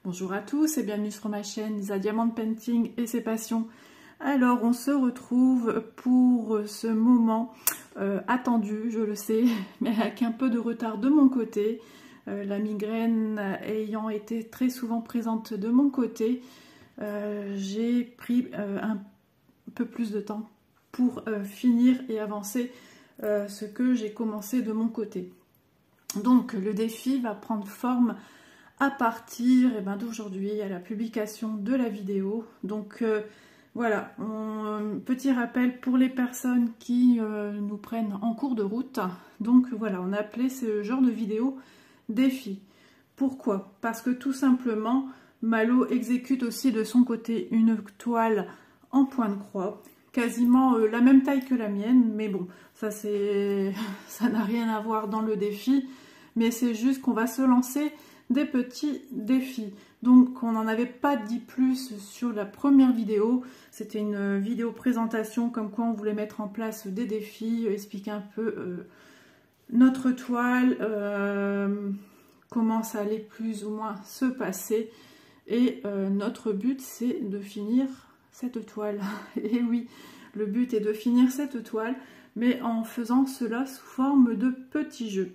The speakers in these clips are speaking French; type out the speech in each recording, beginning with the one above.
Bonjour à tous et bienvenue sur ma chaîne Lisa Diamond Painting et ses passions. Alors on se retrouve pour ce moment attendu, je le sais, mais avec un peu de retard de mon côté. La migraine ayant été très souvent présente de mon côté, j'ai pris un peu plus de temps pour finir et avancer ce que j'ai commencé de mon côté. Donc le défi va prendre forme à partir d'aujourd'hui, à la publication de la vidéo. Donc voilà, petit rappel pour les personnes qui nous prennent en cours de route. Donc voilà, on a appelé ce genre de vidéo défi. Pourquoi? Parce que tout simplement, Malo exécute aussi de son côté une toile en point de croix, quasiment la même taille que la mienne, mais bon, ça n'a rien à voir dans le défi, mais c'est juste qu'on va se lancer des petits défis. Donc on n'en avait pas dit plus sur la première vidéo, c'était une vidéo présentation comme quoi on voulait mettre en place des défis, expliquer un peu notre toile, comment ça allait plus ou moins se passer, et notre but c'est de finir cette toile. Et oui, le but est de finir cette toile, mais en faisant cela sous forme de petits jeux.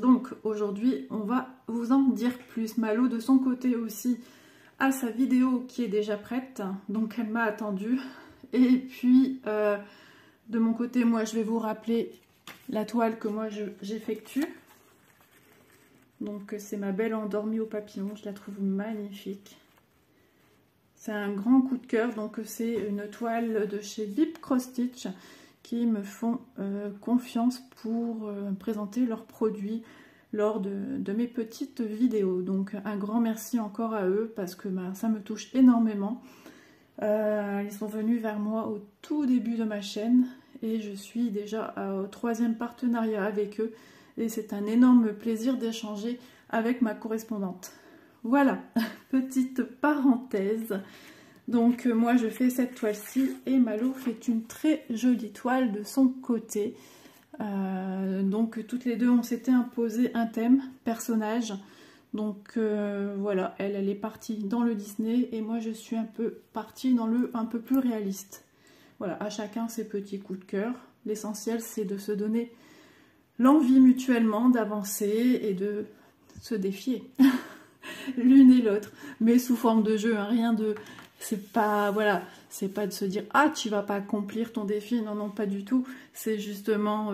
Donc aujourd'hui on va vous en dire plus. Malo de son côté aussi a sa vidéo qui est déjà prête, donc elle m'a attendu. Et puis de mon côté, moi je vais vous rappeler la toile que moi j'effectue. Donc c'est ma belle endormie au papillon, je la trouve magnifique. C'est un grand coup de cœur, donc c'est une toile de chez VIP Cross Stitch qui me font confiance pour présenter leurs produits lors de mes petites vidéos. Donc un grand merci encore à eux parce que ça me touche énormément. Ils sont venus vers moi au tout début de ma chaîne et je suis déjà au 3e partenariat avec eux et c'est un énorme plaisir d'échanger avec ma correspondante. Voilà, petite parenthèse. Donc moi je fais cette toile-ci et Malo fait une très jolie toile de son côté. Donc toutes les deux on s'était imposé un thème, personnage. Donc voilà, elle est partie dans le Disney et moi je suis un peu partie dans le un peu plus réaliste. Voilà, à chacun ses petits coups de cœur. L'essentiel c'est de se donner l'envie mutuellement d'avancer et de se défier l'une et l'autre, mais sous forme de jeu, hein, rien de... C'est pas, voilà, c'est pas de se dire « Ah, tu vas pas accomplir ton défi », non, non, pas du tout. C'est justement,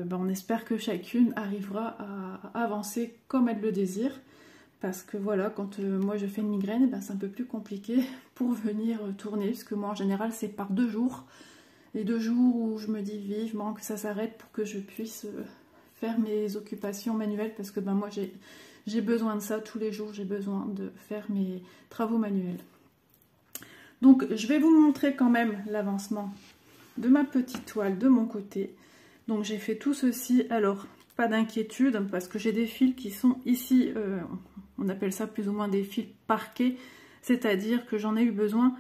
on espère que chacune arrivera à avancer comme elle le désire. Parce que voilà, quand moi je fais une migraine, c'est un peu plus compliqué pour venir tourner. Parce que moi, en général, c'est par 2 jours. Les 2 jours où je me dis vivement que ça s'arrête pour que je puisse faire mes occupations manuelles. Parce que moi, j'ai besoin de ça tous les jours. J'ai besoin de faire mes travaux manuels. Donc je vais vous montrer quand même l'avancement de ma petite toile de mon côté. Donc j'ai fait tout ceci, alors pas d'inquiétude parce que j'ai des fils qui sont ici, on appelle ça plus ou moins des fils parqués, c'est-à-dire que j'en ai eu besoin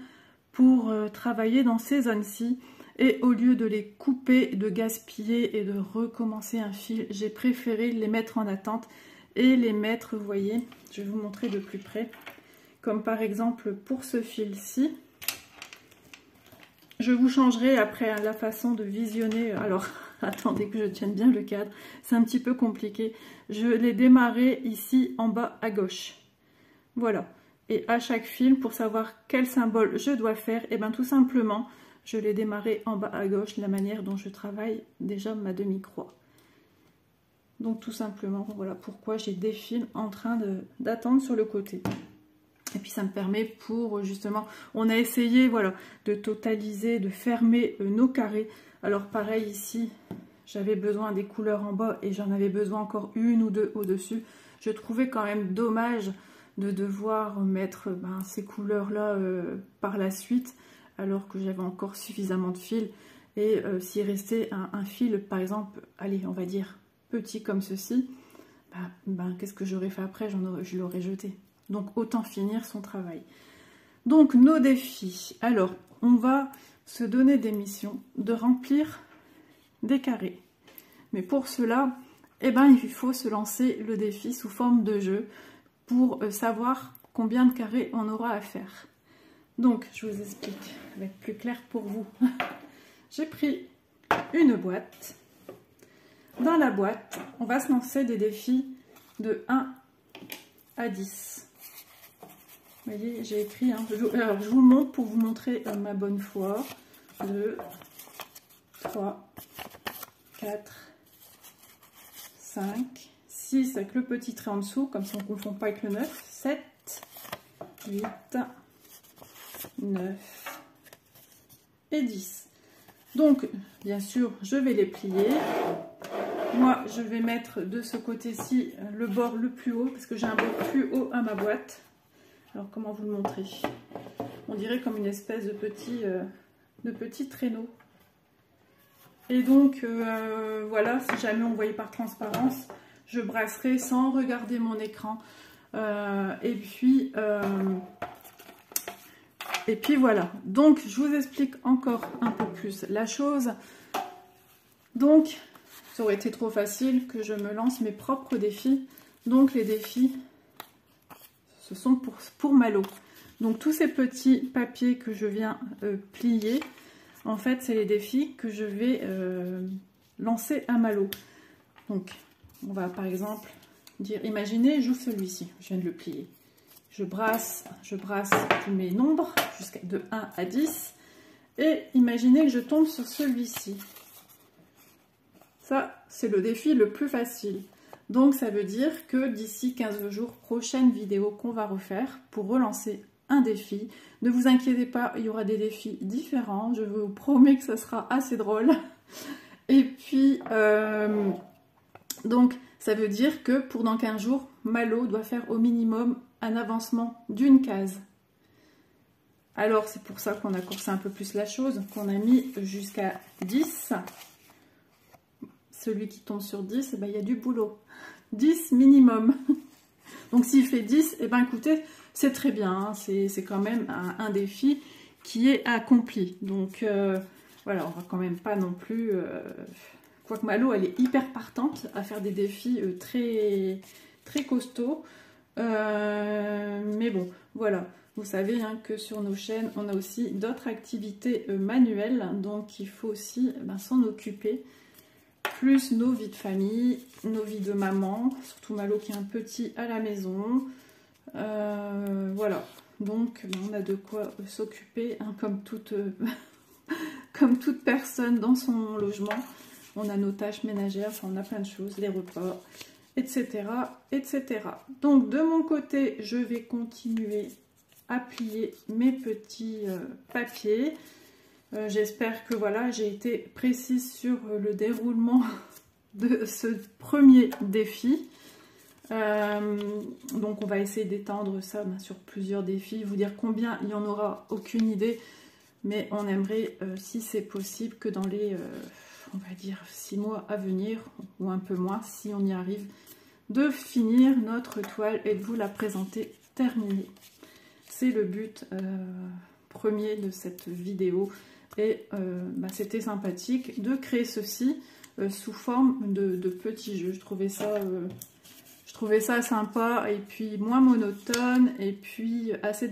pour travailler dans ces zones-ci. Et au lieu de les couper, de gaspiller et de recommencer un fil, j'ai préféré les mettre en attente et les mettre, vous voyez, je vais vous montrer de plus près. Comme par exemple pour ce fil-ci. Je vous changerai après la façon de visionner. Alors, attendez que je tienne bien le cadre. C'est un petit peu compliqué. Je l'ai démarré ici en bas à gauche. Voilà. Et à chaque fil, pour savoir quel symbole je dois faire, et bien tout simplement, je l'ai démarré en bas à gauche, la manière dont je travaille déjà ma demi-croix. Donc tout simplement, voilà pourquoi j'ai des fils en train d'attendre sur le côté. Et puis ça me permet pour justement, on a essayé voilà de totaliser, de fermer nos carrés. Alors pareil ici, j'avais besoin des couleurs en bas et j'en avais besoin encore 1 ou 2 au-dessus. Je trouvais quand même dommage de devoir mettre ces couleurs là par la suite alors que j'avais encore suffisamment de fils. Et s'il restait un fil par exemple, allez on va dire petit comme ceci, qu'est-ce que j'aurais fait après? Je l'aurais jeté. Donc autant finir son travail. Donc nos défis. Alors on va se donner des missions de remplir des carrés. Mais pour cela, il faut se lancer le défi sous forme de jeu pour savoir combien de carrés on aura à faire. Donc, je vous explique, ça va être plus clair pour vous. J'ai pris une boîte. Dans la boîte, on va se lancer des défis de 1 à 10. Vous voyez, j'ai écrit, hein, alors je vous le montre pour vous montrer ma bonne foi. 2, 3, 4, 5, 6 avec le petit trait en dessous, comme ça on ne confond pas avec le 9, 7, 8, 9 et 10. Donc, bien sûr, je vais les plier. Moi, je vais mettre de ce côté-ci le bord le plus haut, parce que j'ai un bord plus haut à ma boîte. Alors, comment vous le montrer? On dirait comme une espèce de petit traîneau. Et donc, voilà, si jamais on voyait par transparence, je brasserai sans regarder mon écran. Et puis voilà. Donc, je vous explique encore un peu plus la chose. Donc, ça aurait été trop facile que je me lance mes propres défis. Donc, les défis, ce sont pour Malo. Donc, tous ces petits papiers que je viens plier, en fait, c'est les défis que je vais lancer à Malo. Donc, on va par exemple dire, imaginez, j'ouvre celui-ci, je viens de le plier. Je brasse tous mes nombres jusqu'à de 1 à 10. Et imaginez que je tombe sur celui-ci. Ça, c'est le défi le plus facile. Donc, ça veut dire que d'ici 15 jours, prochaine vidéo qu'on va refaire pour relancer un défi. Ne vous inquiétez pas, il y aura des défis différents. Je vous promets que ça sera assez drôle. Et puis, donc, ça veut dire que pour dans 15 jours, Malo doit faire au minimum un avancement d'une case. Alors, c'est pour ça qu'on a coursé un peu plus la chose, qu'on a mis jusqu'à 10. Celui qui tombe sur 10, eh ben, il y a du boulot. 10 minimum. Donc, s'il fait 10, eh ben, écoutez, c'est très bien. Hein, c'est quand même un défi qui est accompli. Donc, voilà, on va quand même pas non plus... Quoique Malo, elle est hyper partante à faire des défis très, très costauds. Mais bon, voilà. Vous savez hein, que sur nos chaînes, on a aussi d'autres activités manuelles. Donc, il faut aussi s'en occuper. Plus nos vies de famille, nos vies de maman. Surtout Malo qui est un petit à la maison. Voilà. Donc, on a de quoi s'occuper hein, comme toute personne dans son logement. On a nos tâches ménagères, enfin, on a plein de choses, les repas, etc., etc. Donc, de mon côté, je vais continuer à plier mes petits papiers. J'espère que voilà, j'ai été précise sur le déroulement de ce premier défi. Donc, on va essayer d'étendre ça sur plusieurs défis. Vous dire combien il y en aura, aucune idée. Mais on aimerait, si c'est possible, que dans les... on va dire 6 mois à venir, ou un peu moins, si on y arrive, de finir notre toile et de vous la présenter terminée. C'est le but premier de cette vidéo. Et c'était sympathique de créer ceci sous forme de petits jeux. Je trouvais ça sympa, et puis moins monotone, et puis assez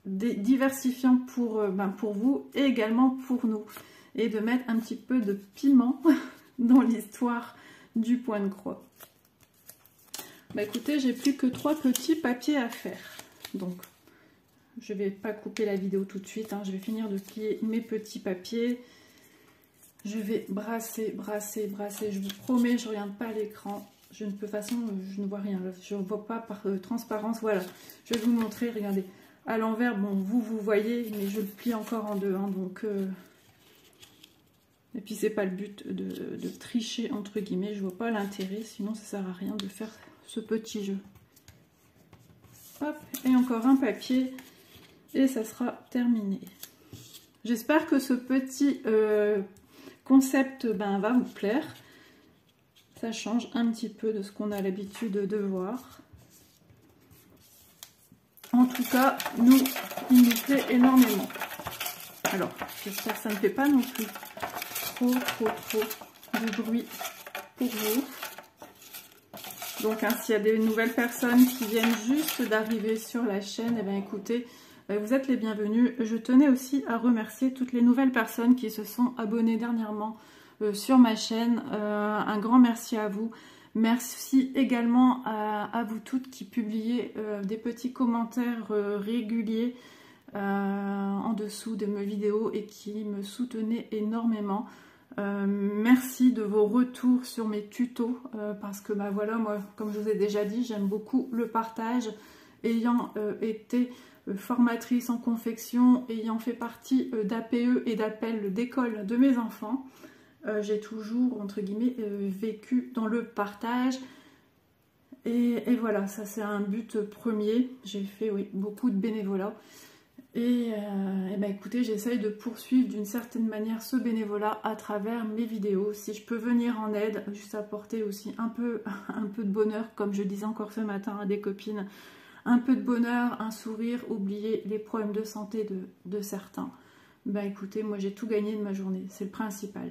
diversifiant pour vous, et également pour nous. Et de mettre un petit peu de piment dans l'histoire du point de croix. Écoutez, j'ai plus que 3 petits papiers à faire. Donc, je ne vais pas couper la vidéo tout de suite. Hein. Je vais finir de plier mes petits papiers. Je vais brasser, brasser, brasser. Je vous promets, je ne regarde pas à l'écran. De toute façon, je ne vois rien. Je ne vois pas par transparence. Voilà, je vais vous montrer. Regardez, à l'envers, bon, vous voyez, mais je le plie encore en deux. Hein, donc... Et puis c'est pas le but de tricher entre guillemets, je vois pas l'intérêt, sinon ça sert à rien de faire ce petit jeu. Hop, et encore un papier, et ça sera terminé. J'espère que ce petit concept va vous plaire. Ça change un petit peu de ce qu'on a l'habitude de voir. En tout cas, nous, il nous plaît énormément. Alors, j'espère que ça ne fait pas non plus trop de bruit pour vous. Donc hein, s'il y a des nouvelles personnes qui viennent juste d'arriver sur la chaîne, eh bien écoutez, vous êtes les bienvenus. Je tenais aussi à remercier toutes les nouvelles personnes qui se sont abonnées dernièrement sur ma chaîne. Un grand merci à vous. Merci également à vous toutes qui publiez des petits commentaires réguliers en dessous de mes vidéos et qui me soutenez énormément. Merci de vos retours sur mes tutos parce que bah voilà, moi comme je vous ai déjà dit, j'aime beaucoup le partage. Ayant été formatrice en confection, ayant fait partie d'APE et d'appel d'école de mes enfants, j'ai toujours entre guillemets vécu dans le partage et voilà, ça c'est un but premier. J'ai fait oui, beaucoup de bénévolat. Et ben écoutez, j'essaye de poursuivre d'une certaine manière ce bénévolat à travers mes vidéos. Si je peux venir en aide, juste apporter aussi un peu de bonheur, comme je disais encore ce matin à des copines, un peu de bonheur, un sourire, oublier les problèmes de santé de certains. Ben écoutez, moi j'ai tout gagné de ma journée, c'est le principal.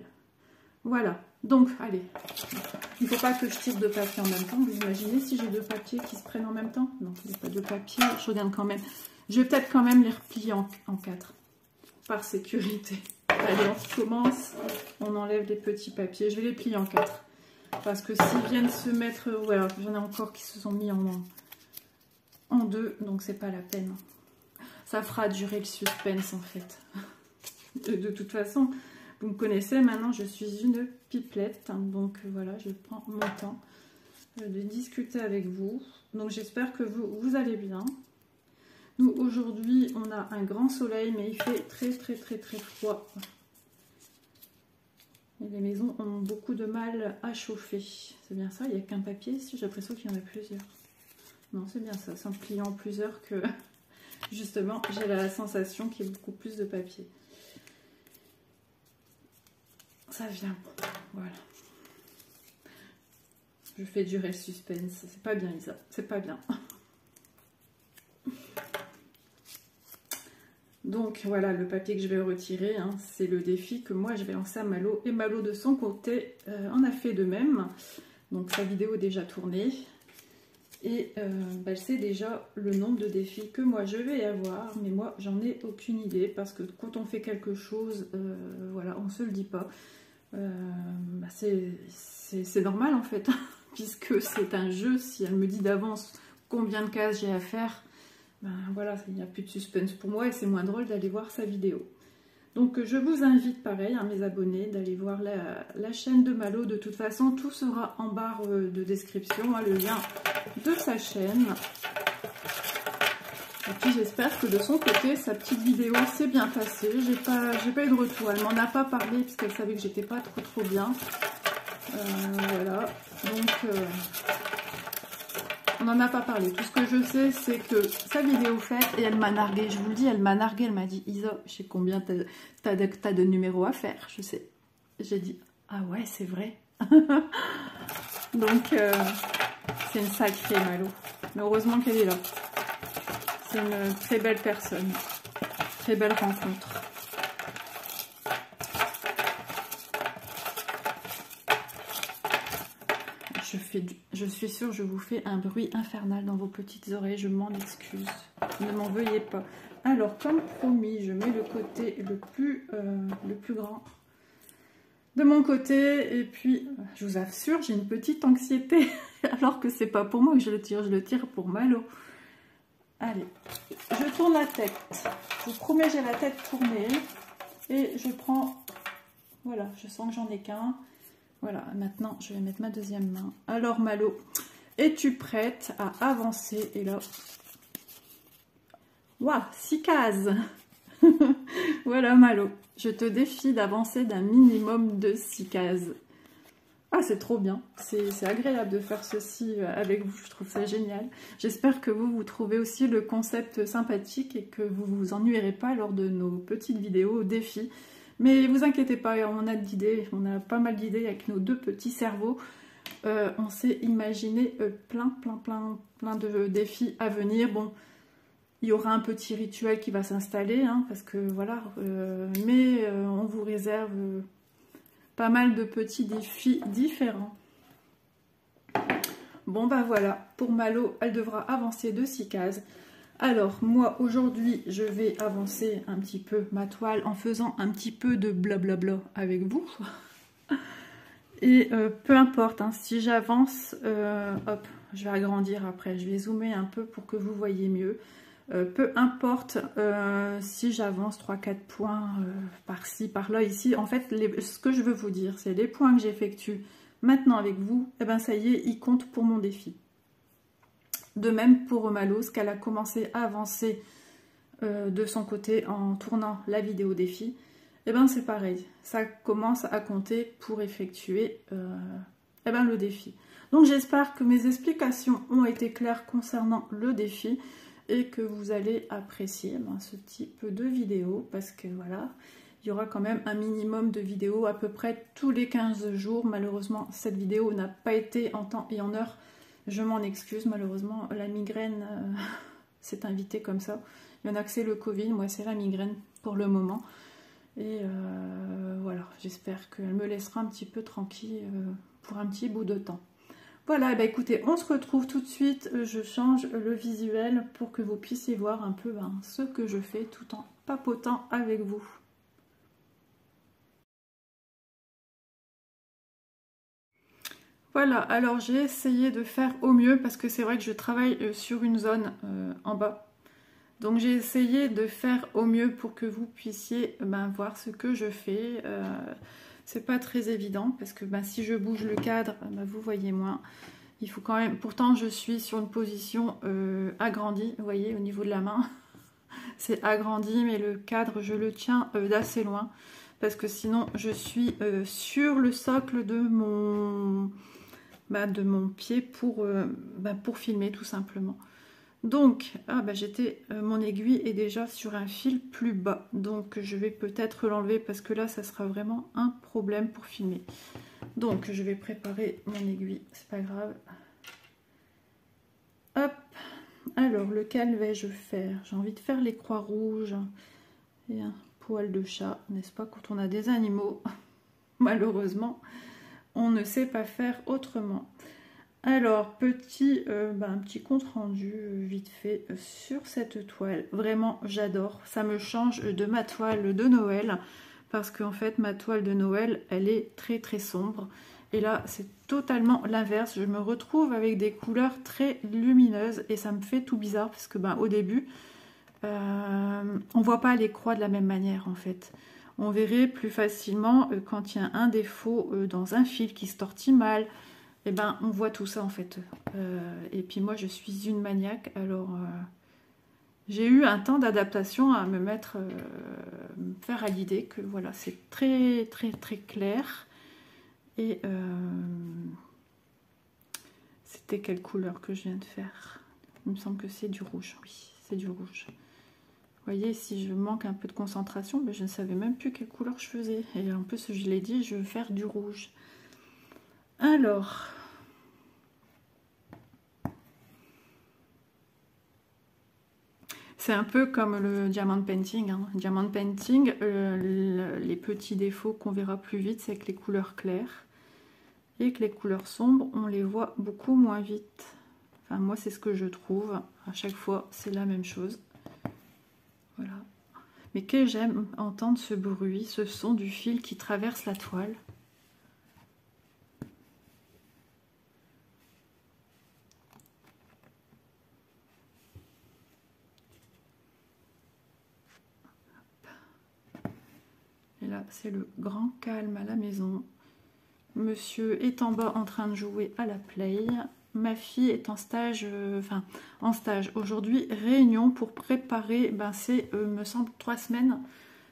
Voilà, donc allez, il ne faut pas que je tire deux papiers en même temps. Vous imaginez si j'ai deux papiers qui se prennent en même temps? Non, il n'y a pas deux papiers, je regarde quand même. Je vais peut-être quand même les replier en 4, par sécurité. Allez, on commence, on enlève les petits papiers. Je vais les plier en 4. Parce que s'ils viennent se mettre... Voilà, j'en ai encore qui se sont mis en 2, donc c'est pas la peine. Ça fera durer le suspense en fait. De toute façon, vous me connaissez, maintenant je suis une pipelette. Donc voilà, je prends mon temps de discuter avec vous. Donc j'espère que vous allez bien. Nous, aujourd'hui, on a un grand soleil, mais il fait très froid. Et les maisons ont beaucoup de mal à chauffer. C'est bien ça, il n'y a qu'un papier ici, j'ai l'impression qu'il y en a plusieurs. Non, c'est bien ça, c'est en pliant plusieurs que, justement, j'ai la sensation qu'il y a beaucoup plus de papier. Ça vient, voilà. Je fais durer le suspense, c'est pas bien Isa, c'est pas bien. Donc voilà le papier que je vais retirer, hein, c'est le défi que moi je vais lancer à Malo. Et Malo de son côté en a fait de même. Donc sa vidéo est déjà tournée. Et elle sait déjà le nombre de défis que moi je vais avoir. Mais moi j'en ai aucune idée parce que quand on fait quelque chose, voilà, on se le dit pas. Bah c'est normal en fait, puisque c'est un jeu. Si elle me dit d'avance combien de cases j'ai à faire, ben voilà, il n'y a plus de suspense pour moi et c'est moins drôle d'aller voir sa vidéo. Donc je vous invite pareil, hein, mes abonnés, d'aller voir la chaîne de Malo. De toute façon, tout sera en barre de description, hein, le lien de sa chaîne. Et puis j'espère que de son côté, sa petite vidéo s'est bien passée. J'ai pas eu de retour, elle m'en a pas parlé parce qu'elle savait que j'étais pas trop bien. Voilà, donc... on n'en a pas parlé. Tout ce que je sais, c'est que sa vidéo faite, et elle m'a nargué, je vous le dis, elle m'a nargué, elle m'a dit, Isa, je sais combien t'as de numéros à faire, je sais. J'ai dit, ah ouais, c'est vrai. Donc, c'est une sacrée Malo. Mais heureusement qu'elle est là. C'est une très belle personne. Très belle rencontre. Je suis sûre, je vous fais un bruit infernal dans vos petites oreilles, je m'en excuse. Ne m'en veuillez pas. Alors, comme promis, je mets le côté le plus grand de mon côté. Et puis, je vous assure, j'ai une petite anxiété. Alors que c'est pas pour moi que je le tire pour Malo. Allez, je tourne la tête. Je vous promets, j'ai la tête tournée. Et je prends... Voilà, je sens que j'en ai qu'un. Voilà, maintenant, je vais mettre ma deuxième main. Alors, Malo, es-tu prête à avancer? Et là, waouh, 6 cases. Voilà, Malo, je te défie d'avancer d'un minimum de 6 cases. Ah, c'est trop bien. C'est agréable de faire ceci avec vous. Je trouve ça génial. J'espère que vous trouvez aussi le concept sympathique et que vous ne vous ennuierez pas lors de nos petites vidéos défis. Mais vous inquiétez pas, on a d'idées, on a pas mal d'idées avec nos deux petits cerveaux. On s'est imaginé plein de défis à venir. Bon, il y aura un petit rituel qui va s'installer, hein, parce que voilà, mais on vous réserve pas mal de petits défis différents. Bon bah voilà, pour Malo, elle devra avancer de 6 cases. Alors moi aujourd'hui je vais avancer un petit peu ma toile en faisant un petit peu de blablabla avec vous. Et peu importe, hein, si j'avance, hop, je vais agrandir après, je vais zoomer un peu pour que vous voyez mieux. Peu importe si j'avance 3-4 points par-ci, par-là, ici. En fait, ce que je veux vous dire, c'est les points que j'effectue maintenant avec vous, et ben ça y est, ils comptent pour mon défi. De même pour Malo, ce qu'elle a commencé à avancer de son côté en tournant la vidéo défi, et ben c'est pareil, ça commence à compter pour effectuer le défi. Donc j'espère que mes explications ont été claires concernant le défi et que vous allez apprécier ce type de vidéo, parce que voilà, il y aura quand même un minimum de vidéos à peu près tous les 15 jours. Malheureusement, cette vidéo n'a pas été en temps et en heure. Je m'en excuse, malheureusement, la migraine s'est invitée comme ça. Il y en a que c'est le Covid, moi c'est la migraine pour le moment. Et voilà, j'espère qu'elle me laissera un petit peu tranquille pour un petit bout de temps. Voilà, bah écoutez, on se retrouve tout de suite. Je change le visuel pour que vous puissiez voir un peu ce que je fais tout en papotant avec vous. Voilà, alors j'ai essayé de faire au mieux parce que c'est vrai que je travaille sur une zone en bas. Donc j'ai essayé de faire au mieux pour que vous puissiez voir ce que je fais. C'est pas très évident parce que si je bouge le cadre, vous voyez moins. Il faut quand même. Pourtant je suis sur une position agrandie, vous voyez, au niveau de la main. C'est agrandi, mais le cadre je le tiens d'assez loin. Parce que sinon je suis sur le socle de mon pied pour filmer tout simplement. Donc, mon aiguille est déjà sur un fil plus bas. Donc, je vais peut-être l'enlever parce que là, ça sera vraiment un problème pour filmer. Donc, je vais préparer mon aiguille. C'est pas grave. Hop. Alors, lequel vais-je faire? J'ai envie de faire les croix rouges et un poil de chat, n'est-ce pas? Quand on a des animaux, malheureusement, on ne sait pas faire autrement. Alors, un petit compte rendu vite fait sur cette toile. Vraiment, j'adore. Ça me change de ma toile de Noël. Parce qu'en fait, ma toile de Noël, elle est très très sombre. Et là, c'est totalement l'inverse. Je me retrouve avec des couleurs très lumineuses. Et ça me fait tout bizarre. Parce que au début, on ne voit pas les croix de la même manière en fait. On verrait plus facilement quand il y a un défaut dans un fil qui se tortille mal. On voit tout ça en fait. Et puis moi je suis une maniaque, alors j'ai eu un temps d'adaptation à me faire à l'idée que voilà, c'est très très très clair. Et c'était quelle couleur que je viens de faire? Il me semble que c'est du rouge, oui, c'est du rouge. Vous voyez, si je manque un peu de concentration, je ne savais même plus quelle couleur je faisais. Et en plus, je l'ai dit, je vais faire du rouge. Alors, c'est un peu comme le diamond painting. Hein. Diamond painting, les petits défauts qu'on verra plus vite, c'est que les couleurs claires et que les couleurs sombres, on les voit beaucoup moins vite. Enfin, moi, c'est ce que je trouve. À chaque fois, c'est la même chose. Voilà. Mais que j'aime entendre ce bruit, ce son du fil qui traverse la toile. Et là, c'est le grand calme à la maison. Monsieur est en bas en train de jouer à la play. Ma fille est en stage, aujourd'hui, réunion pour préparer, c'est, me semble, 3 semaines.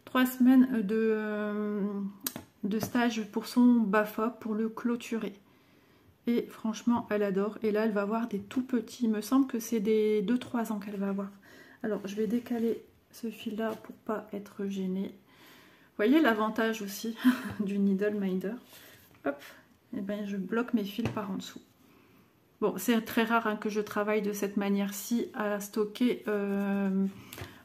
3 semaines de stage pour son BAFA, pour le clôturer. Et franchement, elle adore. Et là, elle va avoir des tout petits. Il me semble que c'est des 2-3 ans qu'elle va avoir. Alors, je vais décaler ce fil-là pour pas être gênée. Vous voyez l'avantage aussi du Needle Minder. Hop, et je bloque mes fils par en dessous. Bon, c'est très rare que je travaille de cette manière-ci à stocker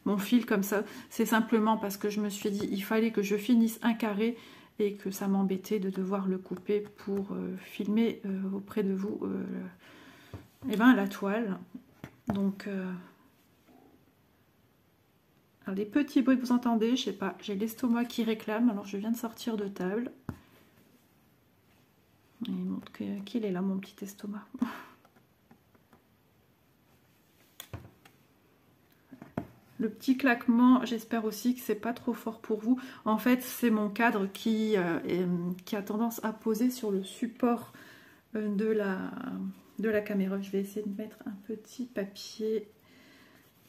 mon fil comme ça. C'est simplement parce que je me suis dit il fallait que je finisse un carré et que ça m'embêtait de devoir le couper pour filmer auprès de vous et ben la toile. Donc alors, les petits bruits que vous entendez, je sais pas, j'ai l'estomac qui réclame, alors je viens de sortir de table. Il montre qu'il est là, mon petit estomac. Le petit claquement, j'espère aussi que c'est pas trop fort pour vous. En fait, c'est mon cadre qui a tendance à poser sur le support de la caméra. Je vais essayer de mettre un petit papier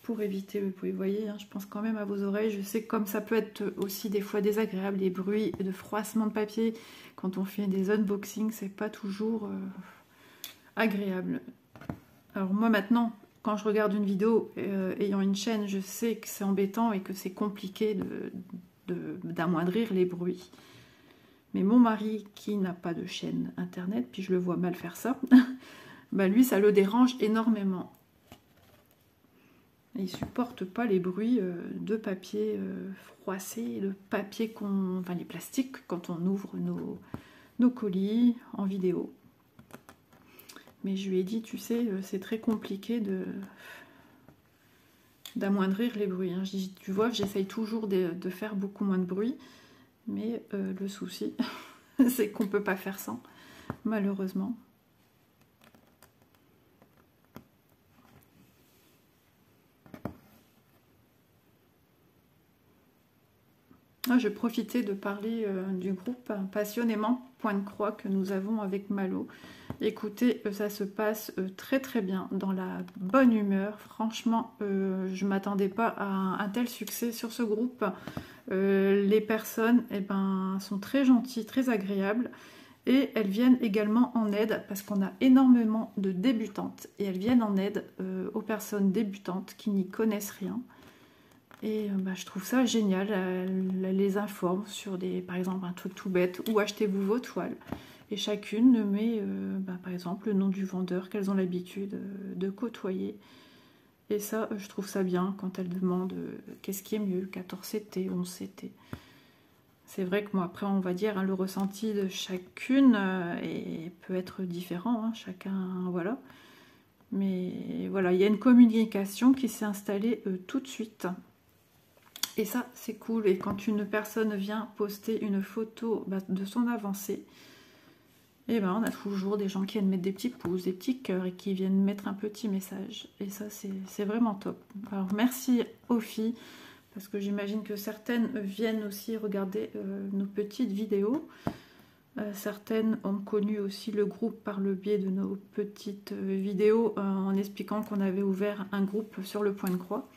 pour éviter, vous voyez, hein, je pense quand même à vos oreilles. Je sais que comme ça peut être aussi des fois désagréable, les bruits de froissement de papier quand on fait des unboxings, c'est pas toujours agréable. Alors moi maintenant, quand je regarde une vidéo ayant une chaîne, je sais que c'est embêtant et que c'est compliqué d'amoindrir les bruits. Mais mon mari, qui n'a pas de chaîne internet, puis je le vois mal faire ça, bah lui ça le dérange énormément. Il supporte pas les bruits de papier froissé, de papier enfin les plastiques quand on ouvre nos colis en vidéo. Mais je lui ai dit, tu sais, c'est très compliqué d'amoindrir les bruits. Hein. Tu vois, j'essaye toujours de faire beaucoup moins de bruit, mais le souci, c'est qu'on peut pas faire sans, malheureusement. Ah, je profitais de parler du groupe Passionnément Point de Croix que nous avons avec Malo. Écoutez, ça se passe très très bien, dans la bonne humeur. Franchement, je ne m'attendais pas à un tel succès sur ce groupe. Les personnes sont très gentilles, très agréables. Et elles viennent également en aide, parce qu'on a énormément de débutantes. Et elles viennent en aide aux personnes débutantes qui n'y connaissent rien. Et je trouve ça génial, elle les informe sur par exemple un truc tout bête, où achetez-vous vos toiles. Et chacune met par exemple le nom du vendeur qu'elles ont l'habitude de côtoyer. Et ça, je trouve ça bien quand elles demandent qu'est-ce qui est mieux, 14 CT, 11 CT. C'est vrai que moi après on va dire, hein, le ressenti de chacune peut être différent, hein, chacun, voilà. Mais voilà, il y a une communication qui s'est installée tout de suite. Et ça, c'est cool. Et quand une personne vient poster une photo de son avancée, et on a toujours des gens qui viennent mettre des petits pouces, des petits cœurs et qui viennent mettre un petit message. Et ça, c'est vraiment top. Alors, merci aux filles, parce que j'imagine que certaines viennent aussi regarder nos petites vidéos. Certaines ont connu aussi le groupe par le biais de nos petites vidéos en expliquant qu'on avait ouvert un groupe sur le Point de Croix.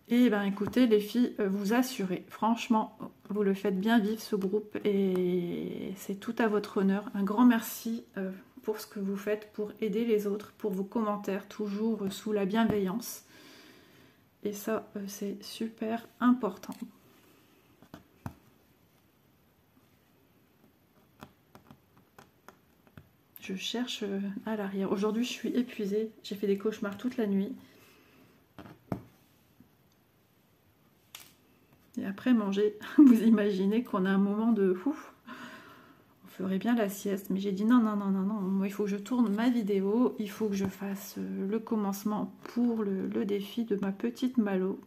Et écoutez les filles, vous assurez, franchement, vous le faites bien vivre ce groupe et c'est tout à votre honneur. Un grand merci pour ce que vous faites, pour aider les autres, pour vos commentaires, toujours sous la bienveillance. Et ça, c'est super important. Je cherche à l'arrière. Aujourd'hui, je suis épuisée, j'ai fait des cauchemars toute la nuit. Et après manger, vous imaginez qu'on a un moment de ouf, on ferait bien la sieste. Mais j'ai dit non, moi il faut que je tourne ma vidéo, il faut que je fasse le commencement pour le défi de ma petite Malo.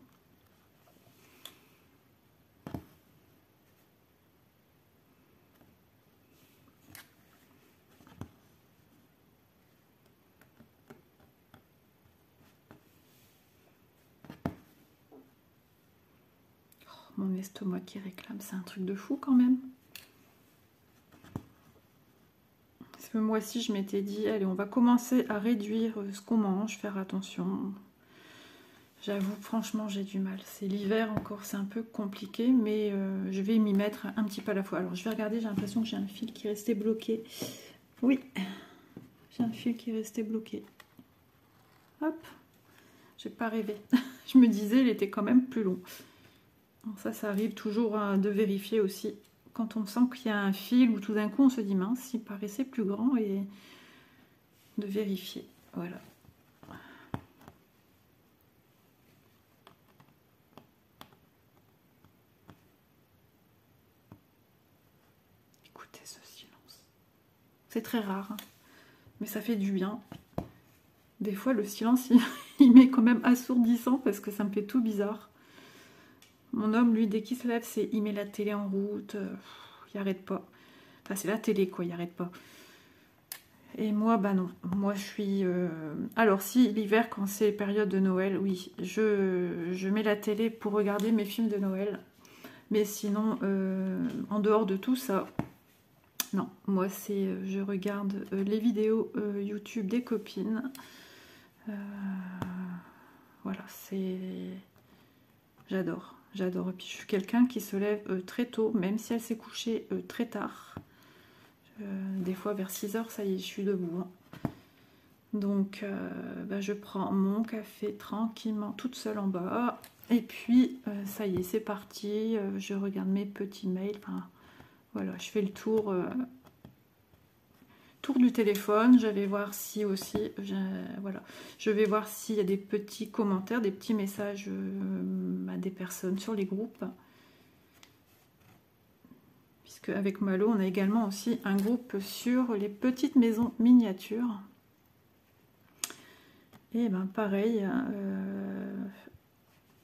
Mon estomac qui réclame, c'est un truc de fou quand même. Ce mois-ci, je m'étais dit, allez, on va commencer à réduire ce qu'on mange, faire attention. J'avoue, franchement, j'ai du mal. C'est l'hiver encore, c'est un peu compliqué, mais je vais m'y mettre un petit peu à la fois. Alors, je vais regarder, j'ai l'impression que j'ai un fil qui est resté bloqué. Oui, j'ai un fil qui est resté bloqué. Hop, j'ai pas rêvé. Je me disais, il était quand même plus long. Ça arrive toujours de vérifier aussi quand on sent qu'il y a un fil ou tout d'un coup on se dit mince, il paraissait plus grand, et de vérifier. Voilà. Écoutez ce silence. C'est très rare, hein, mais ça fait du bien. Des fois, le silence, il m'est quand même assourdissant parce que ça me fait tout bizarre. Mon homme, lui, dès qu'il se lève, il met la télé en route. Il arrête pas. Enfin, c'est la télé, quoi, il arrête pas. Et moi, bah non. Moi, je suis... Alors, si, l'hiver, quand c'est période de Noël, oui, je mets la télé pour regarder mes films de Noël. Mais sinon, en dehors de tout ça... Non, moi, je regarde les vidéos YouTube des copines. Voilà, j'adore, j'adore. Et puis je suis quelqu'un qui se lève très tôt, même si elle s'est couchée très tard. Des fois vers 6 h, ça y est, je suis debout. Donc bah, je prends mon café tranquillement, toute seule en bas. Et puis ça y est, c'est parti. Je regarde mes petits mails. Enfin, voilà, je fais le tour du téléphone. Je vais voir si aussi, voilà, je vais voir s'il y a des petits commentaires, des petits messages à des personnes sur les groupes. Puisque avec Malo, on a également aussi un groupe sur les petites maisons miniatures. Et ben pareil,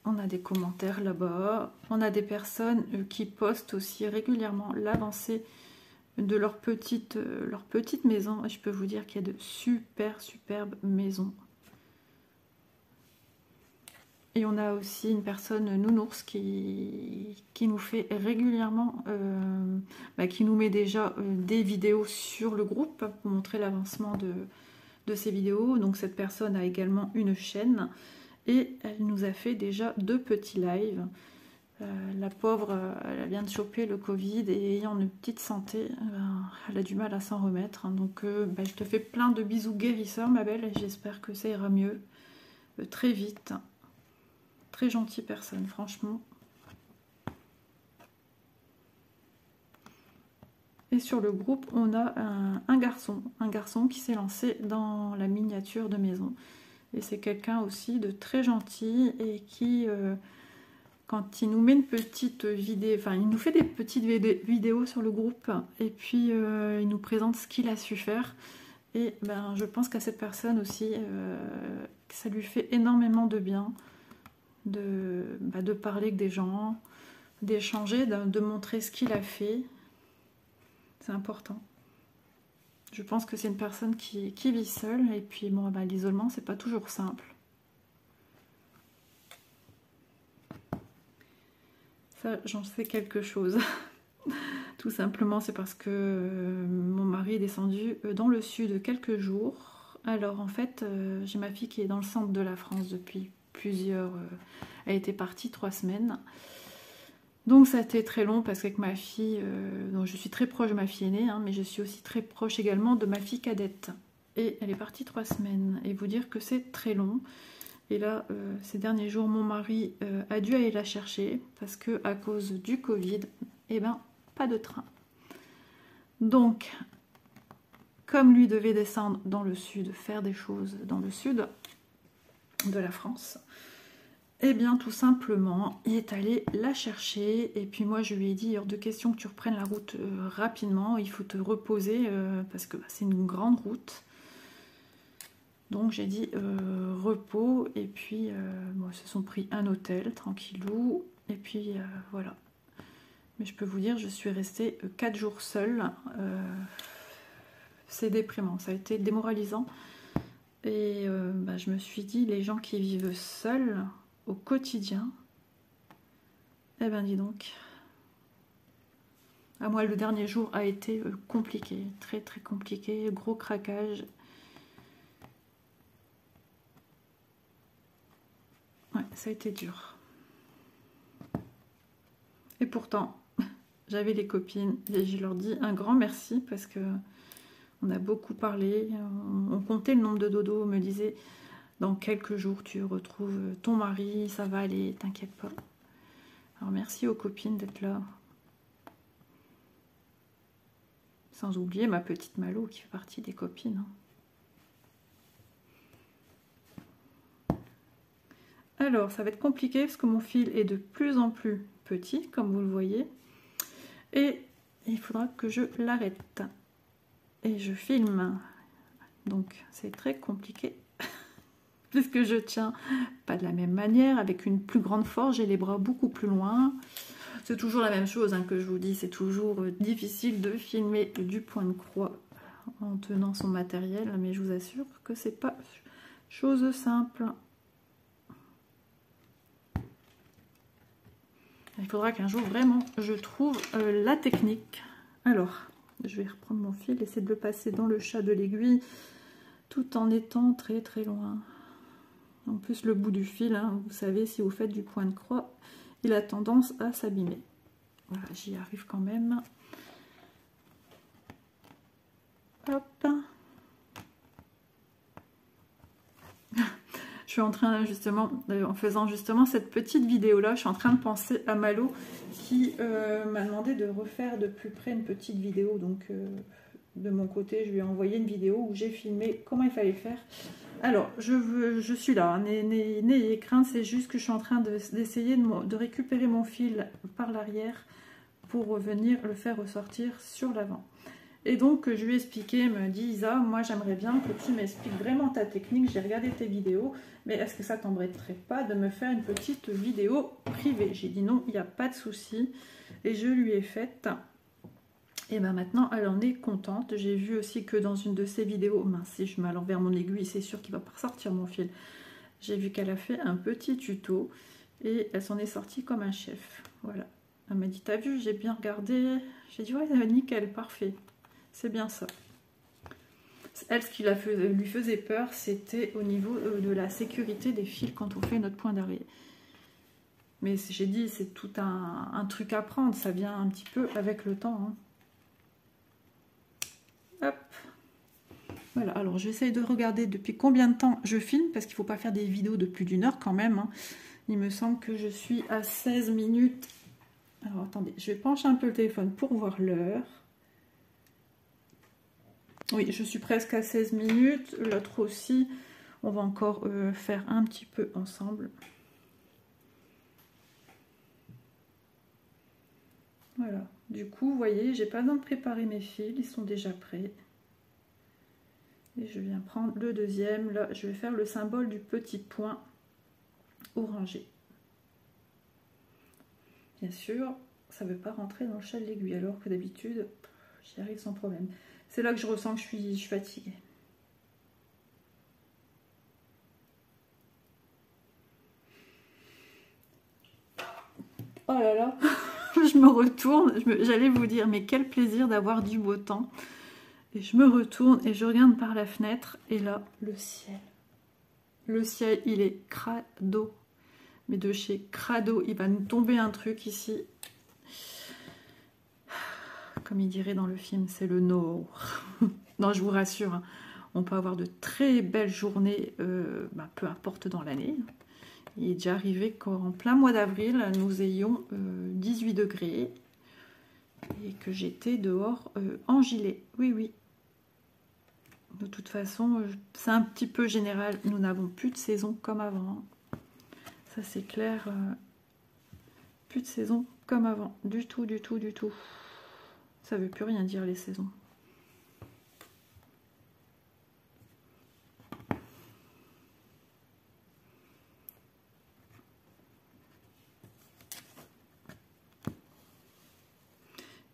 on a des commentaires là-bas. On a des personnes qui postent aussi régulièrement l'avancée de leur petite maison. Et je peux vous dire qu'il y a de superbes maisons. Et on a aussi une personne nounours qui nous fait régulièrement, qui nous met déjà des vidéos sur le groupe pour montrer l'avancement de ces vidéos. Donc cette personne a également une chaîne et elle nous a fait déjà 2 petits lives. La pauvre, elle vient de choper le Covid et ayant une petite santé, elle a du mal à s'en remettre. Donc je te fais plein de bisous guérisseurs, ma belle, et j'espère que ça ira mieux très vite. Très gentille personne, franchement. Et sur le groupe, on a un garçon qui s'est lancé dans la miniature de maison. Et c'est quelqu'un aussi de très gentil et qui... quand il nous met une petite vidéo, enfin il nous fait des petites vidéos sur le groupe et puis il nous présente ce qu'il a su faire. Et ben, je pense qu'à cette personne aussi, ça lui fait énormément de bien de parler avec des gens, d'échanger, de montrer ce qu'il a fait. C'est important. Je pense que c'est une personne qui vit seule et puis bon, ben, l'isolement, c'est pas toujours simple. Ça, j'en sais quelque chose. Tout simplement, c'est parce que mon mari est descendu dans le sud quelques jours. Alors en fait, j'ai ma fille qui est dans le centre de la France depuis plusieurs... elle était partie 3 semaines. Donc ça a été très long parce qu'avec ma fille... donc je suis très proche de ma fille aînée, hein, mais je suis aussi très proche également de ma fille cadette. Et elle est partie 3 semaines. Et vous dire que c'est très long. Et là, ces derniers jours, mon mari a dû aller la chercher parce que à cause du Covid, eh ben, pas de train. Donc, comme lui devait descendre dans le sud, faire des choses dans le sud de la France, eh bien, tout simplement, il est allé la chercher. Et puis moi, je lui ai dit, hors de question que tu reprennes la route rapidement, il faut te reposer parce que c'est une grande route. Donc j'ai dit repos et puis bon, ils se sont pris un hôtel tranquillou et puis voilà. Mais je peux vous dire, je suis restée 4 jours seule. C'est déprimant, ça a été démoralisant. Et je me suis dit, les gens qui vivent seuls au quotidien, eh ben dis donc. À moi, le dernier jour a été compliqué, très très compliqué, gros craquage. Ouais, ça a été dur. Et pourtant, j'avais les copines et je leur dis un grand merci parce que on a beaucoup parlé. On comptait le nombre de dodos. On me disait dans quelques jours tu retrouves ton mari, ça va aller, t'inquiète pas. Alors merci aux copines d'être là. Sans oublier ma petite Malo qui fait partie des copines. Alors, ça va être compliqué parce que mon fil est de plus en plus petit, comme vous le voyez. Et il faudra que je l'arrête. Et je filme. Donc, c'est très compliqué. puisque je tiens pas de la même manière, avec une plus grande force, j'ai les bras beaucoup plus loin. C'est toujours la même chose, hein, que je vous dis, c'est toujours difficile de filmer du point de croix en tenant son matériel, mais je vous assure que c'est pas chose simple. Il faudra qu'un jour, vraiment, je trouve la technique. Alors, je vais reprendre mon fil, essayer de le passer dans le chat de l'aiguille, tout en étant très très loin. En plus, le bout du fil, hein, vous savez, si vous faites du point de croix, il a tendance à s'abîmer. Voilà, j'y arrive quand même. Hop. Je suis en train justement, en faisant justement cette petite vidéo là, je suis en train de penser à Malo qui m'a demandé de refaire de plus près une petite vidéo. Donc de mon côté, je lui ai envoyé une vidéo où j'ai filmé comment il fallait faire. Alors, je suis là, hein, n'ayez crainte, c'est juste que je suis en train d'essayer de récupérer mon fil par l'arrière pour venir le faire ressortir sur l'avant. Et donc, je lui ai expliqué, il me dit, Isa, moi j'aimerais bien que tu m'expliques vraiment ta technique, j'ai regardé tes vidéos, mais est-ce que ça t'embêterait pas de me faire une petite vidéo privée? J'ai dit non, il n'y a pas de souci, et je lui ai faite. Et bien maintenant, elle en est contente. J'ai vu aussi que dans une de ses vidéos, mince, si je mets à l'envers mon aiguille, c'est sûr qu'il va pas ressortir mon fil. J'ai vu qu'elle a fait un petit tuto, et elle s'en est sortie comme un chef. Voilà. Elle m'a dit, t'as vu, j'ai bien regardé. J'ai dit, ouais, nickel, parfait. C'est bien ça. Elle, ce qui lui faisait peur, c'était au niveau de la sécurité des fils quand on fait notre point d'arrêt. Mais j'ai dit, c'est tout un truc à prendre. Ça vient un petit peu avec le temps. Hein. Hop. Voilà, alors j'essaye de regarder depuis combien de temps je filme, parce qu'il ne faut pas faire des vidéos de plus d'1 heure quand même. Hein. Il me semble que je suis à 16 minutes. Alors attendez, je vais pencher un peu le téléphone pour voir l'heure. Oui, je suis presque à 16 minutes. L'autre aussi. On va encore faire un petit peu ensemble. Voilà. Du coup, vous voyez, j'ai pas besoin de préparer mes fils. Ils sont déjà prêts. Et je viens prendre le deuxième. Là, je vais faire le symbole du petit point orangé. Bien sûr, ça ne veut pas rentrer dans le chat de l'aiguille. Alors que d'habitude, j'y arrive sans problème. C'est là que je ressens que je suis fatiguée. Oh là là, je me retourne. J'allais vous dire, mais quel plaisir d'avoir du beau temps. Et je me retourne et je regarde par la fenêtre. Et là, le ciel. Le ciel, il est crado. Mais de chez crado, il va nous tomber un truc ici. Comme il dirait dans le film, c'est le nord. Non, je vous rassure, hein, on peut avoir de très belles journées, peu importe dans l'année. Il est déjà arrivé qu'en plein mois d'avril, nous ayons 18 degrés et que j'étais dehors en gilet. Oui, oui. De toute façon, c'est un petit peu général. Nous n'avons plus de saison comme avant. Ça, c'est clair. Plus de saison comme avant. Du tout, du tout, du tout. Ça veut plus rien dire, les saisons.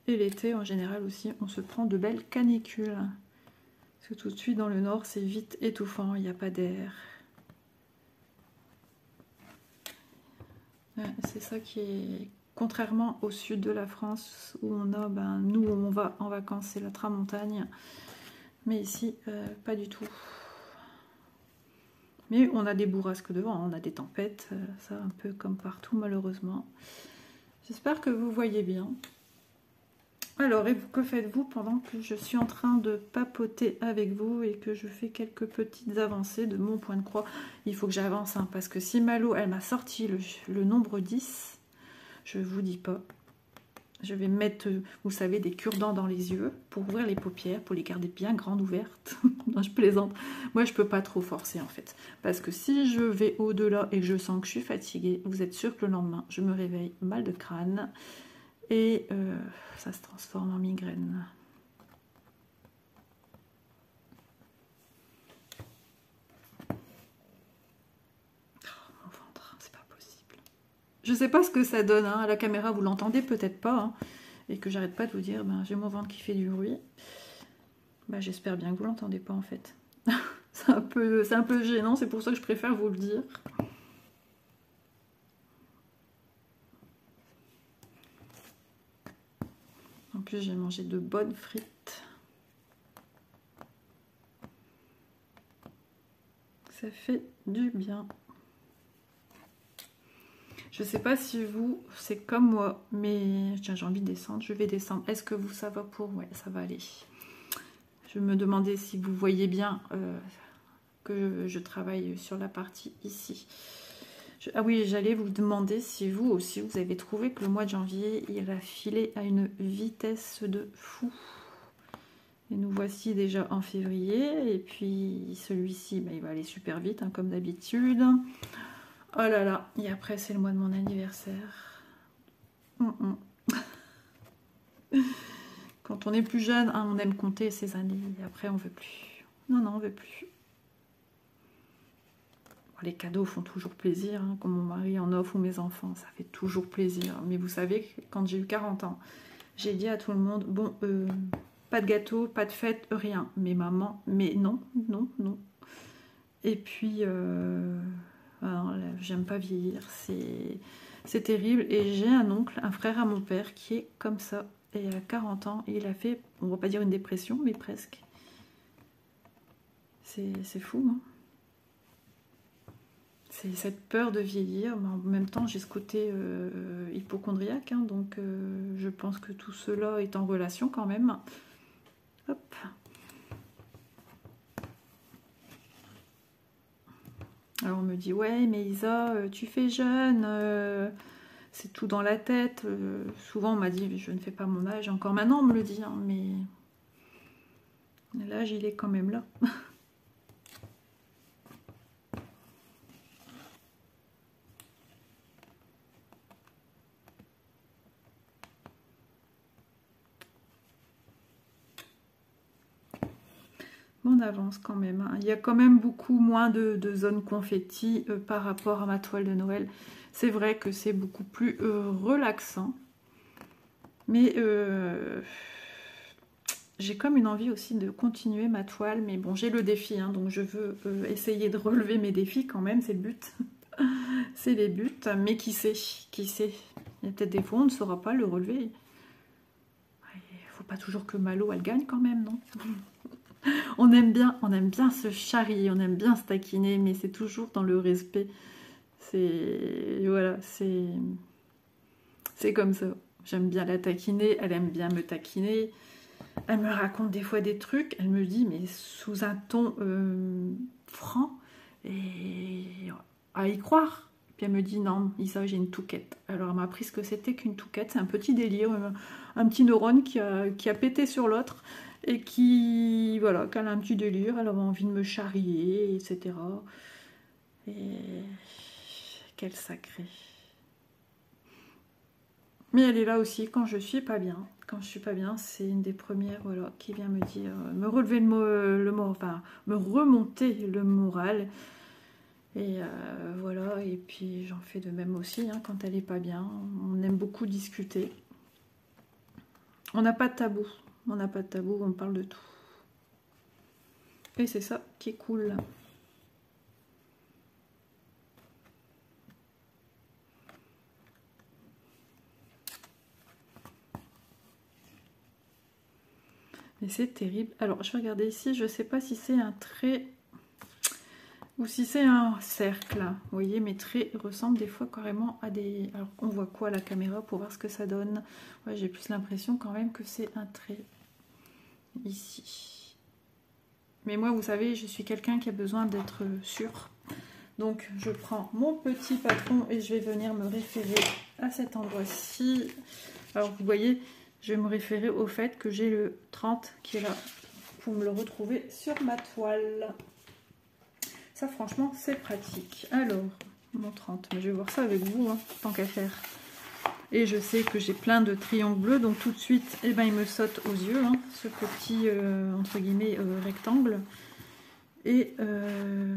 Et l'été, en général aussi, on se prend de belles canicules. Parce que tout de suite, dans le nord, c'est vite étouffant, il n'y a pas d'air. Ouais, c'est ça qui est... Contrairement au sud de la France, où on a, nous, on va en vacances, c'est la tramontagne. Mais ici, pas du tout. Mais on a des bourrasques de vent, on a des tempêtes, ça un peu comme partout, malheureusement. J'espère que vous voyez bien. Alors, et que faites-vous pendant que je suis en train de papoter avec vous et que je fais quelques petites avancées de mon point de croix? Il faut que j'avance, hein, parce que si Malo, elle m'a sorti le nombre 10, je vous dis pas. Je vais mettre, vous savez, des cure-dents dans les yeux pour ouvrir les paupières, pour les garder bien grandes ouvertes. Non, je plaisante. Moi, je peux pas trop forcer, en fait. Parce que si je vais au-delà et que je sens que je suis fatiguée, vous êtes sûr que le lendemain, je me réveille mal de crâne. Et ça se transforme en migraine. Je sais pas ce que ça donne, hein. À la caméra vous l'entendez peut-être pas, hein. Et que j'arrête pas de vous dire, ben, j'ai mon ventre qui fait du bruit. Ben, j'espère bien que vous l'entendez pas en fait. C'est un peu gênant, c'est pour ça que je préfère vous le dire. En plus j'ai mangé de bonnes frites. Ça fait du bien. Je sais pas si vous, c'est comme moi, mais tiens, j'ai envie de descendre, je vais descendre. Est-ce que vous, ça va pour... Ouais, ça va aller. Je me demandais si vous voyez bien que je travaille sur la partie ici. Ah oui, j'allais vous demander si vous aussi, vous avez trouvé que le mois de janvier, il a filé à une vitesse de fou. Et nous voici déjà en février, et puis celui-ci, bah, il va aller super vite, hein, comme d'habitude. Oh là là, et après c'est le mois de mon anniversaire. Quand on est plus jeune, hein, on aime compter ses années, et après on veut plus. Non, non, on veut plus. Bon, les cadeaux font toujours plaisir, hein, comme mon mari en offre ou mes enfants, ça fait toujours plaisir. Mais vous savez, quand j'ai eu 40 ans, j'ai dit à tout le monde, bon, pas de gâteau, pas de fête, rien. Mais maman, mais non, non, non. Et puis... j'aime pas vieillir, c'est terrible. Et j'ai un oncle, un frère à mon père qui est comme ça. Et à 40 ans, il a fait, on va pas dire une dépression, mais presque. C'est fou, hein. C'est cette peur de vieillir, mais en même temps j'ai ce côté hypocondriaque, hein, donc je pense que tout cela est en relation quand même. Hop. Alors on me dit, ouais mais Isa, tu fais jeune, c'est tout dans la tête. Souvent on m'a dit, je ne fais pas mon âge, encore maintenant on me le dit, hein, mais l'âge il est quand même là. On avance quand même, hein. Il y a quand même beaucoup moins de zones confetti par rapport à ma toile de Noël. C'est vrai que c'est beaucoup plus relaxant. Mais j'ai comme une envie aussi de continuer ma toile. Mais bon, j'ai le défi, hein, donc je veux essayer de relever mes défis quand même, c'est le but. C'est les buts, mais qui sait, qui sait. Il y a peut-être des fois on ne saura pas le relever. Il faut pas toujours que Malo elle gagne quand même, non? On aime bien se charrier, on aime bien se taquiner, mais c'est toujours dans le respect. C'est voilà, c'est comme ça. J'aime bien la taquiner, elle aime bien me taquiner. Elle me raconte des fois des trucs, elle me dit, mais sous un ton franc, et à y croire. Puis elle me dit, non, Isa, j'ai une touquette. Alors elle m'a appris ce que c'était qu'une touquette, c'est un petit délire, un petit neurone qui a pété sur l'autre. Et qui, voilà, qu'elle a un petit délire, elle avait envie de me charrier, etc. Et quel sacré. Mais elle est là aussi quand je suis pas bien. Quand je suis pas bien, c'est une des premières, voilà, qui vient me dire, me relever enfin, me remonter le moral. Et voilà, et puis j'en fais de même aussi, hein, quand elle est pas bien. On aime beaucoup discuter. On n'a pas de tabou. On n'a pas de tabou, on parle de tout. Et c'est ça qui est cool. Et c'est terrible. Alors, je vais regarder ici, je ne sais pas si c'est un trait ou si c'est un cercle. Vous voyez, mes traits ressemblent des fois carrément à des... Alors, on voit quoi à la caméra pour voir ce que ça donne? Ouais, j'ai plus l'impression quand même que c'est un trait. Ici. Mais moi, vous savez, je suis quelqu'un qui a besoin d'être sûr. Donc, je prends mon petit patron et je vais venir me référer à cet endroit-ci. Alors, vous voyez, je vais me référer au fait que j'ai le 30 qui est là pour me le retrouver sur ma toile. Ça, franchement, c'est pratique. Alors, mon 30, mais je vais voir ça avec vous, hein, tant qu'à faire. Et je sais que j'ai plein de triangles bleus, donc tout de suite, eh ben, il me saute aux yeux, hein, ce petit, entre guillemets, rectangle. Et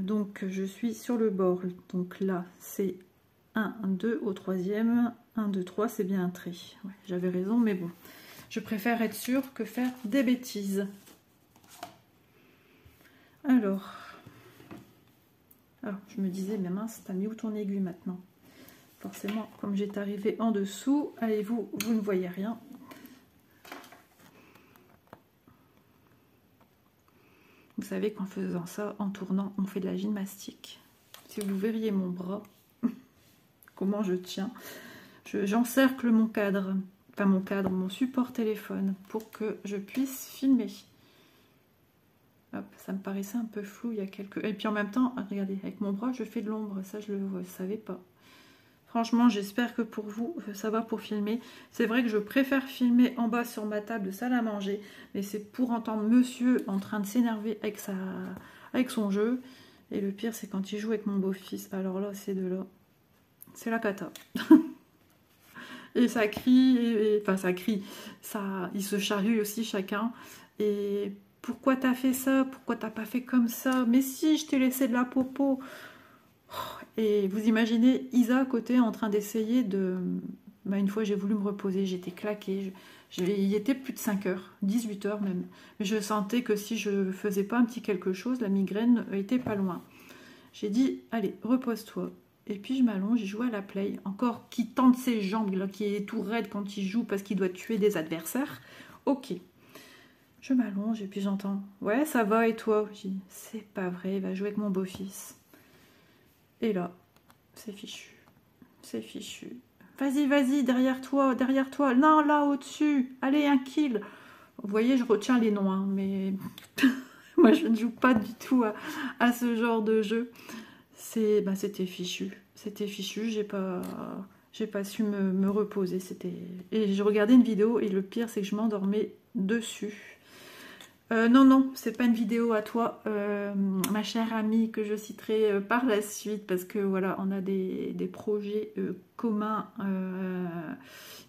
donc, je suis sur le bord. Donc là, c'est 1, 2 au troisième. 1, 2, 3, c'est bien un trait. Ouais, j'avais raison, mais bon. Je préfère être sûre que faire des bêtises. Alors, je me disais, mais mince, t'as mis où ton aiguille maintenant? Forcément, comme j'étais arrivée en dessous, allez, vous ne voyez rien. Vous savez qu'en faisant ça, en tournant, on fait de la gymnastique. Si vous verriez mon bras, comment je tiens, j'encercle mon cadre, enfin mon support téléphone pour que je puisse filmer. Hop, ça me paraissait un peu flou il y a quelques... Et puis en même temps, regardez, avec mon bras, je fais de l'ombre. Ça, je le savais pas. Franchement, j'espère que pour vous, ça va pour filmer. C'est vrai que je préfère filmer en bas sur ma table de salle à manger. Mais c'est pour entendre monsieur en train de s'énerver avec son jeu. Et le pire, c'est quand il joue avec mon beau-fils. Alors là, c'est de là. C'est la cata. Et ça crie. Enfin, ça crie. Ils se charrient aussi chacun. Et... Pourquoi t'as fait ça? Pourquoi t'as pas fait comme ça? Mais si, je t'ai laissé de la popo. Et vous imaginez Isa à côté en train d'essayer de... Bah, une fois, j'ai voulu me reposer, j'étais claquée. Il était plus de 5 heures, 18 heures même. Mais je sentais que si je faisais pas un petit quelque chose, la migraine était pas loin. J'ai dit, allez, repose-toi. Et puis je m'allonge, j'ai joué à la play. Encore qui tente ses jambes, là, qui est tout raide quand il joue parce qu'il doit tuer des adversaires. Ok. Je m'allonge et puis j'entends « Ouais, ça va et toi ?» Je dis « C'est pas vrai, il va jouer avec mon beau-fils. » Et là, c'est fichu. C'est fichu. « Vas-y, vas-y, derrière toi, derrière toi. Non, là, au-dessus. Allez, un kill. » Vous voyez, je retiens les noms, hein, mais moi, je ne joue pas du tout à ce genre de jeu. C'était fichu. C'était fichu, j'ai pas su me reposer. Et je regardais une vidéo et le pire, c'est que je m'endormais dessus. Non, c'est pas une vidéo à toi, ma chère amie, que je citerai par la suite, parce que voilà, on a des projets communs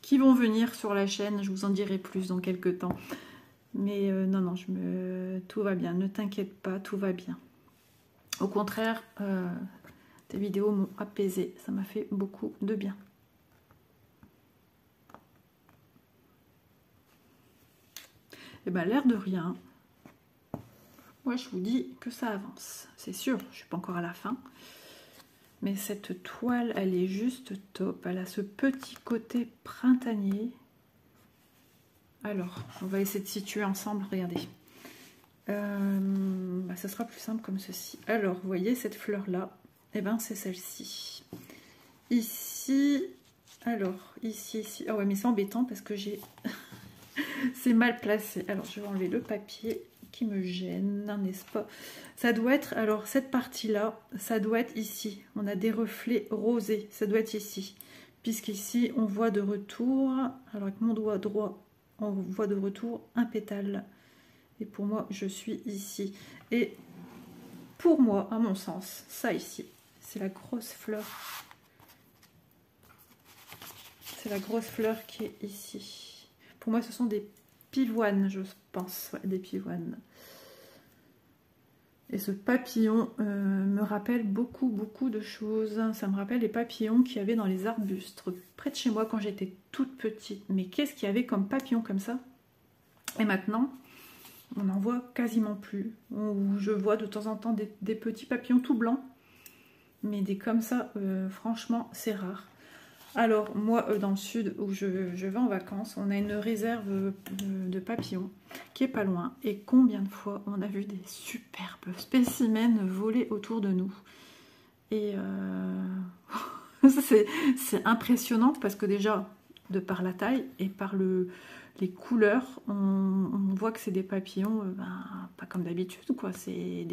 qui vont venir sur la chaîne. Je vous en dirai plus dans quelques temps. Mais non, tout va bien, ne t'inquiète pas, tout va bien. Au contraire, tes vidéos m'ont apaisée, ça m'a fait beaucoup de bien. Et ben l'air de rien, moi je vous dis que ça avance. C'est sûr, je suis pas encore à la fin. Mais cette toile, elle est juste top. Elle a ce petit côté printanier. Alors, on va essayer de situer ensemble, regardez. Ça sera plus simple comme ceci. Alors, vous voyez cette fleur-là, eh ben c'est celle-ci. Ici, alors, ici. Ah ouais, mais c'est embêtant parce que j'ai... c'est mal placé. Alors, je vais enlever le papier qui me gêne, n'est-ce pas? Ça doit être, alors cette partie-là, ça doit être ici. On a des reflets rosés, ça doit être ici. Puisqu'ici, on voit de retour, alors avec mon doigt droit, on voit de retour un pétale. Et pour moi, je suis ici. Et pour moi, à mon sens, ça ici, c'est la grosse fleur. C'est la grosse fleur qui est ici. Pour moi, ce sont des pivoines, je pense. Ouais, des pivoines. Et ce papillon me rappelle beaucoup de choses. Ça me rappelle les papillons qu'il y avait dans les arbustes près de chez moi quand j'étais toute petite. Mais qu'est-ce qu'il y avait comme papillon comme ça? Et maintenant, on n'en voit quasiment plus. Je vois de temps en temps des petits papillons tout blancs. Mais des comme ça, franchement, c'est rare. Alors, moi, dans le sud, où je vais en vacances, on a une réserve de papillons qui est pas loin. Et combien de fois on a vu des superbes spécimens voler autour de nous. Et c'est impressionnant parce que déjà, de par la taille et par les couleurs, on voit que c'est des papillons, pas comme d'habitude, quoi. C'est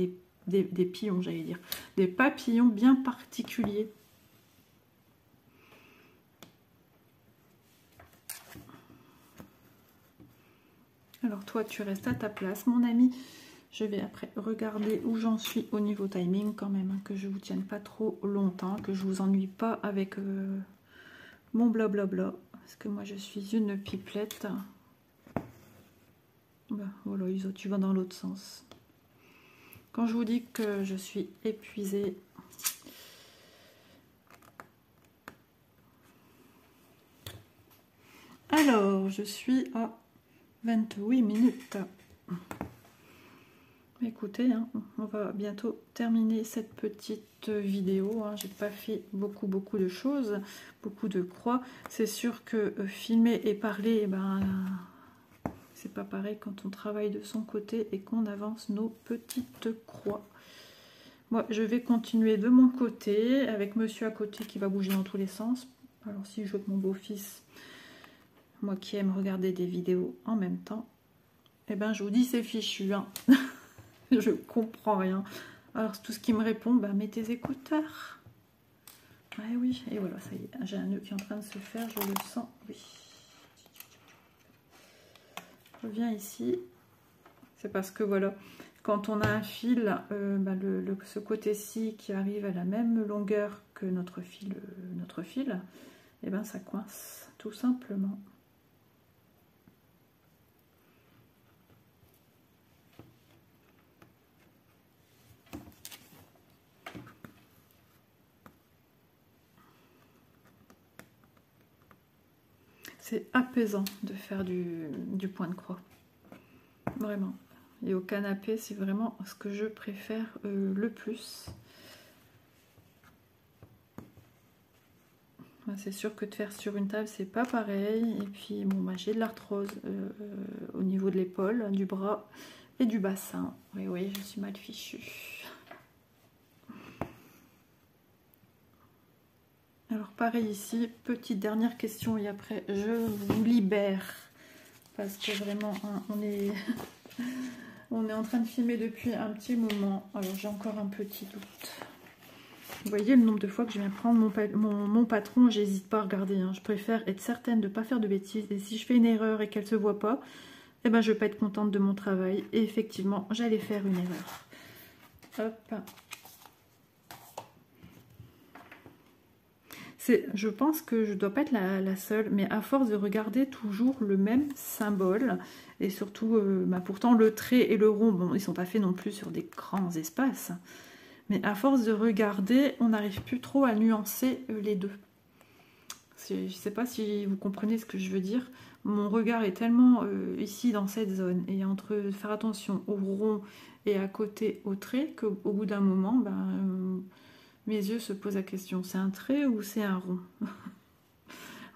des pions, j'allais dire. Des papillons bien particuliers. Alors toi, tu restes à ta place, mon ami. Je vais après regarder où j'en suis au niveau timing quand même, hein, que je ne vous tienne pas trop longtemps, que je ne vous ennuie pas avec mon blablabla. Parce que moi, je suis une pipelette. Ben, voilà, Isa, tu vas dans l'autre sens. Quand je vous dis que je suis épuisée, Alors, je suis à 28 minutes. Écoutez, hein, on va bientôt terminer cette petite vidéo. Hein. J'ai pas fait beaucoup de choses, beaucoup de croix. C'est sûr que filmer et parler, c'est pas pareil quand on travaille de son côté et qu'on avance nos petites croix. Moi, je vais continuer de mon côté avec monsieur à côté qui va bouger dans tous les sens. Alors, si je joue avec mon beau-fils, moi qui aime regarder des vidéos en même temps, eh ben, je vous dis, c'est fichu. Hein. Je comprends rien. Alors, tout ce qui me répond, mets tes écouteurs. Ouais, oui, et voilà, ça y est, j'ai un nœud qui est en train de se faire, je le sens, oui. Je reviens ici. C'est parce que voilà, quand on a un fil, ce côté-ci qui arrive à la même longueur que notre fil, et ben ça coince, tout simplement. C'est apaisant de faire du point de croix. Vraiment. Et au canapé, c'est vraiment ce que je préfère le plus. C'est sûr que de faire sur une table, c'est pas pareil. Et puis, bon, j'ai de l'arthrose au niveau de l'épaule, du bras et du bassin. Oui, oui, je suis mal fichue. Alors, pareil ici, petite dernière question et après, je vous libère. Parce que vraiment, hein, on est en train de filmer depuis un petit moment. Alors, j'ai encore un petit doute. Vous voyez le nombre de fois que je viens prendre mon patron, j'hésite pas à regarder. Hein. Je préfère être certaine de ne pas faire de bêtises. Et si je fais une erreur et qu'elle ne se voit pas, eh ben, je ne vais pas être contente de mon travail. Et effectivement, j'allais faire une erreur. Hop. Je pense que je ne dois pas être la seule, mais à force de regarder toujours le même symbole, et surtout, pourtant le trait et le rond, bon, ils ne sont pas faits non plus sur des grands espaces, mais à force de regarder, on n'arrive plus trop à nuancer les deux. Je ne sais pas si vous comprenez ce que je veux dire. Mon regard est tellement ici dans cette zone, et entre faire attention au rond et à côté au trait, qu'au bout d'un moment, mes yeux se posent la question, c'est un trait ou c'est un rond?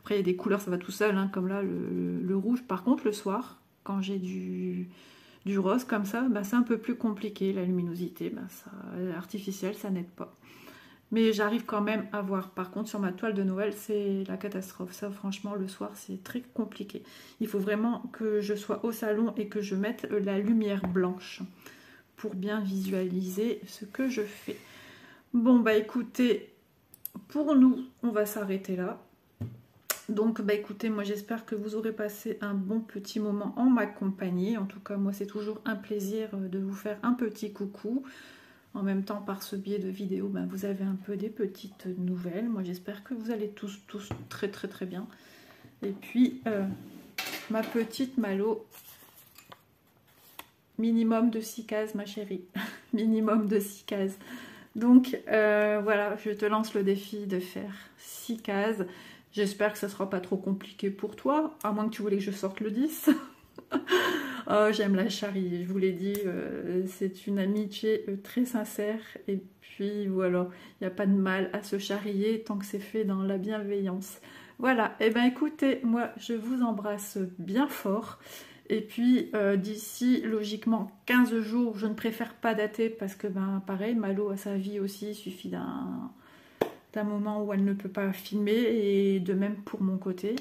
Après, il y a des couleurs, ça va tout seul, hein, comme là, le rouge. Par contre, le soir, quand j'ai du rose comme ça, c'est un peu plus compliqué, la luminosité. Artificielle, ça n'aide pas. Mais j'arrive quand même à voir. Par contre, sur ma toile de Noël, c'est la catastrophe. Ça, franchement, le soir, c'est très compliqué. Il faut vraiment que je sois au salon et que je mette la lumière blanche pour bien visualiser ce que je fais. Bon, écoutez, pour nous, on va s'arrêter là. Donc, écoutez, moi, j'espère que vous aurez passé un bon petit moment en ma compagnie. En tout cas, moi, c'est toujours un plaisir de vous faire un petit coucou. En même temps, par ce biais de vidéo, vous avez un peu des petites nouvelles. Moi, j'espère que vous allez tous très, très, très bien. Et puis, ma petite Malo, minimum de 6 cases, ma chérie. Minimum de 6 cases. Donc voilà, je te lance le défi de faire 6 cases. J'espère que ça ne sera pas trop compliqué pour toi, à moins que tu voulais que je sorte le 10. Oh, j'aime la charrie, je vous l'ai dit, c'est une amitié très sincère. Et puis voilà, il n'y a pas de mal à se charrier tant que c'est fait dans la bienveillance. Voilà, et écoutez, moi je vous embrasse bien fort. Et puis d'ici logiquement 15 jours, je ne préfère pas dater parce que pareil, Malo a sa vie aussi, il suffit d'un moment où elle ne peut pas filmer, et de même pour mon côté.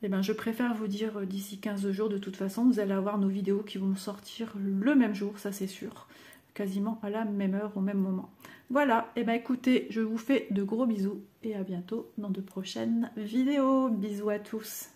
Et je préfère vous dire d'ici 15 jours, de toute façon, vous allez avoir nos vidéos qui vont sortir le même jour, ça c'est sûr, quasiment à la même heure, au même moment. Voilà, et écoutez, je vous fais de gros bisous et à bientôt dans de prochaines vidéos. Bisous à tous.